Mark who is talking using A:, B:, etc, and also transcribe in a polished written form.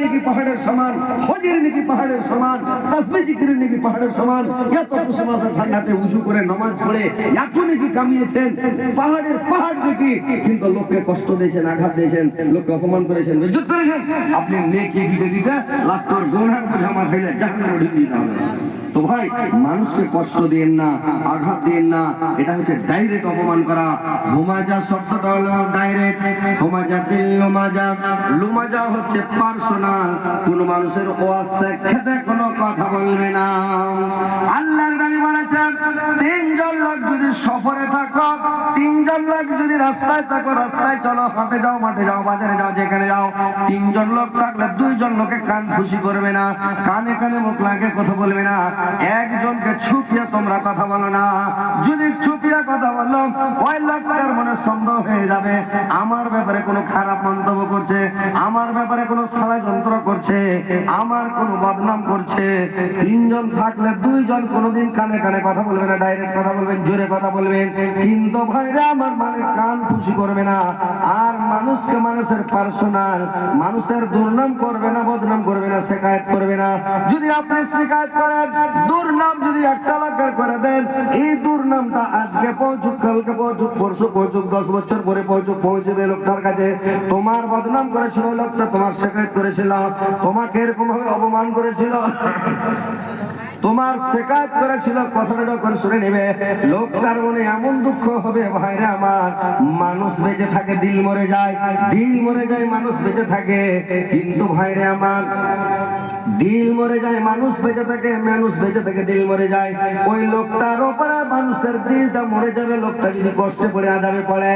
A: নাকি পাহাড়ের সমান, হজের নাকি পাহাড়ের সমান, তাসবিহ জিকিরের নাকি পাহাড়ের সমান, এত কুসুমাসা ঠান্ডাতে উজু করে নামাজ পড়ে এত নাকি কামিয়েছেন, পাহাড়ের পাহাড় নাকি, কিন্তু লোককে কষ্ট দিয়েছেন, আঘাত দিয়েছেন, লোককে অপমান করেছেন, বেইজ্জত করেছেন। আপনি নেকি দিতে দিতে লাস্টের গুনার বোঝা মাথায় জাহান্নামে ঢুকিয়ে দিতে হবে। তো ভাই, মানুষকে কষ্ট দিন না, আঘাত দিন না, এটা হচ্ছে ডাইরেক্ট অপমান করা। হুমাজা শব্দটা হলো ডাইরেক্ট, হুমাজা দিল লুমাজা, লুমাজা হচ্ছে পার্সোনাল। কোন মানুষের ওয়াসে খেতে কোনো কথা বলবে না। আল্লাহর নবী বলেছেন, তিনজন লোক যদি সফরে থাকো, তিনজন লোক যদি রাস্তায় থাকো, রাস্তায় চলো, হাটে যাও, মাঠে যাও, বাজারে যাও, যেখানে যাও, তিনজন লোক থাকলে দুইজন লোকে কান খুশি করবে না, কানে কানে মুখ লাগে কথা বলবে না। একজনকে ছুপিয়ে তোমরা কথা বলো না। যদি ছুপিয়ে কথা বলো, ওই লোকটার মনে সন্দেহ হয়ে যাবে আমার ব্যাপারে কোনো খারাপ মন্তব্য করছে, আমার ব্যাপারে কোনো ষড়যন্ত্র করছে, আমার কোনো বদনাম করছে। তিনজন থাকলে দুইজন কোনোদিন কানে কানে কথা বলবে না, ডাইরেক্ট কথা বলবেন, জোরে কথা বলবেন, কিন্তু ভাইরা আমার মানে কান খুশি করবে না। আর মানুষকে মানুষের পার্সোনাল, মানুষের দুর্নাম করবে না, বদনাম করবে না, শিকায়ত করবে না। যদি আপনি শিকায়ত করেন, দুর্নাম যদি একটা লাখের করে দেন, এই দুর্নামটা আজকে পৌঁছুক, কালকে পৌঁছুক, পরশু পৌঁছুক, 10 বছর পরে পৌঁছুক, পৌঁছবে লোকটার কাছে। তোমার বদনাম করেছিল লোকটা, তোমার শিকায়ত করেছিল, তোমাকে এরকম ভাবে অপমান করেছিল, তোমার শিকায়ত করেছিল, কথাটা যখন শুনে নেবে, লোকটার মনে এমন দুঃখ হবে, ভাইরা আমার, মানুষ বেঁচে থাকে দিল মরে যায়, দিল মরে যায় মানুষ বেঁচে থাকে, কিন্তু ভাইরা আমার, দিল মরে যায় মানুষ বেঁচে থাকে, মানুষ বেঁচে থাকে দিল মরে যায়। ওই লোকটার ওপরে মানুষের দিলটা মরে যাবে, লোকটা যদি কষ্টে পড়ে আযাবে পড়ে।